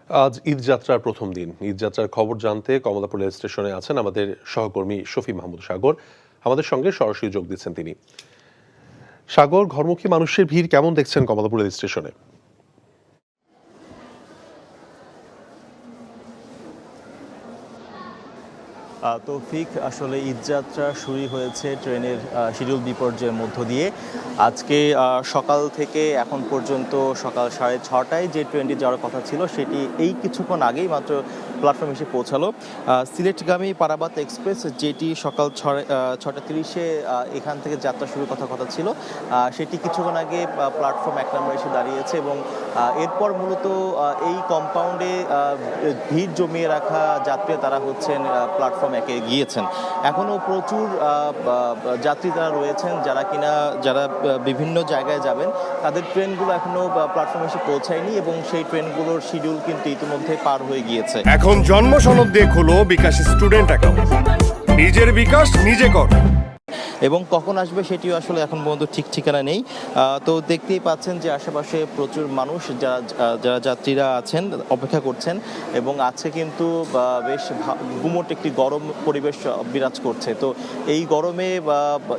আজ ঈদযাত্রার প্রথম দিন। ঈদযাত্রার খবর জানতে কমলাপুর রেল স্টেশনে আছেন আমাদের সহকর্মী শফি মাহমুদ সাগর। আমাদের সঙ্গে সরাসরি যোগ দিচ্ছেন তিনি। সাগর, ঘরমুখী মানুষের ভিড় কেমন দেখছেন কমলাপুর রেল স্টেশনে? তৌফিক, আসলে ঈদযাত্রা শুরু হয়েছে ট্রেনের শিডিউল বিপর্যয়ের মধ্য দিয়ে। আজকে সকাল থেকে এখন পর্যন্ত সকাল 6:30টায় যে ট্রেনটি যাওয়ার কথা ছিল সেটি এই কিছুক্ষণ আগেই মাত্র প্ল্যাটফর্মে এসে পৌঁছালো। সিলেটগামী পারাবাত এক্সপ্রেস, যেটি সকাল 6:30-এ এখান থেকে যাত্রা শুরুর কথা ছিল, সেটি কিছুক্ষণ আগে প্ল্যাটফর্ম 1 নম্বরে এসে দাঁড়িয়েছে এবং এরপর মূলত এই কম্পাউন্ডে ভিড় জমিয়ে রাখা যাত্রীরা তারা হচ্ছেন প্ল্যাটফর্ম একে গিয়েছেন। এখনও প্রচুর যাত্রী তারা রয়েছেন যারা বিভিন্ন জায়গায় যাবেন। তাদের ট্রেনগুলো এখনো প্ল্যাটফর্মে এসে পৌঁছায়নি এবং সেই ট্রেনগুলোর শিডিউল কিন্তু ইতিমধ্যে পার হয়ে গিয়েছে। এখন জন্ম সনদ দিয়ে খোলো বিকাশ স্টুডেন্ট অ্যাকাউন্ট। নিজের বিকাশ নিজে কর। এবং কখন আসবে সেটিও আসলে এখন পর্যন্ত ঠিক ঠিকানা নেই। তো দেখতেই পাচ্ছেন যে আশেপাশে প্রচুর মানুষ যারা যাত্রীরা আছেন অপেক্ষা করছেন এবং আজকে কিন্তু বেশ গুমোট একটি গরম পরিবেশ বিরাজ করছে। তো এই গরমে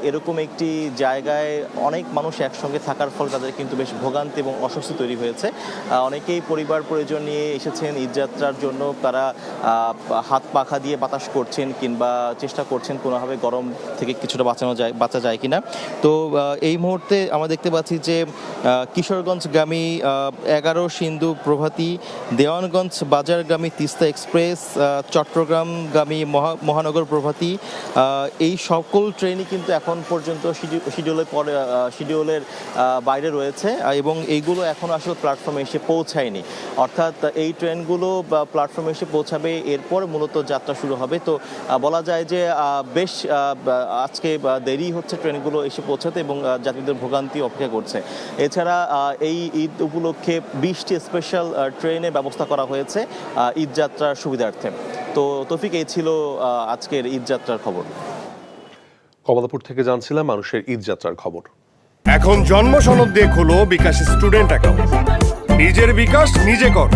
এরকম একটি জায়গায় অনেক মানুষ একসঙ্গে থাকার ফলে তাদের কিন্তু বেশ ভোগান্তি এবং অস্বস্তি তৈরি হয়েছে। অনেকেই পরিবার পরিজন নিয়ে এসেছেন ঈদযাত্রার জন্য। তারা হাত পাখা দিয়ে বাতাস করছেন কিংবা চেষ্টা করছেন কোনোভাবে গরম থেকে কিছুটা বাঁচা যায় কিনা। তো এই মুহূর্তে আমরা দেখতে পাচ্ছি যে কিশোরগঞ্জগামী 11 সিন্ধু প্রভাতী, দেওয়ানগঞ্জ বাজারগামী তিস্তা এক্সপ্রেস, চট্টগ্রামগামী মহানগর প্রভাতী, এই সকল ট্রেনই কিন্তু এখন পর্যন্ত শিডিউলের বাইরে রয়েছে এবং এইগুলো এখন আসলে প্ল্যাটফর্মে এসে পৌঁছায়নি। অর্থাৎ এই ট্রেনগুলো প্ল্যাটফর্মে এসে পৌঁছাবে, এরপর মূলত যাত্রা শুরু হবে। তো বলা যায় যে বেশ আজকে দেরি হচ্ছে ট্রেনগুলো এসে পৌঁছাতে এবং যাত্রীদের ভোগান্তি অপেক্ষা করছে। এছাড়া এই ঈদ উপলক্ষে 20টি স্পেশাল ট্রেনের ব্যবস্থা করা হয়েছে ঈদযাত্রার সুবিধার্থে। তো তৌফিক, এই ছিল আজকের ঈদযাত্রার খবর। কমলাপুর থেকে জানছিলাম মানুষের ঈদযাত্রার খবর। এখন জন্ম সনদ দিয়ে খোলো বিকাশ স্টুডেন্ট অ্যাকাউন্ট। নিজের বিকাশ নিজে কর।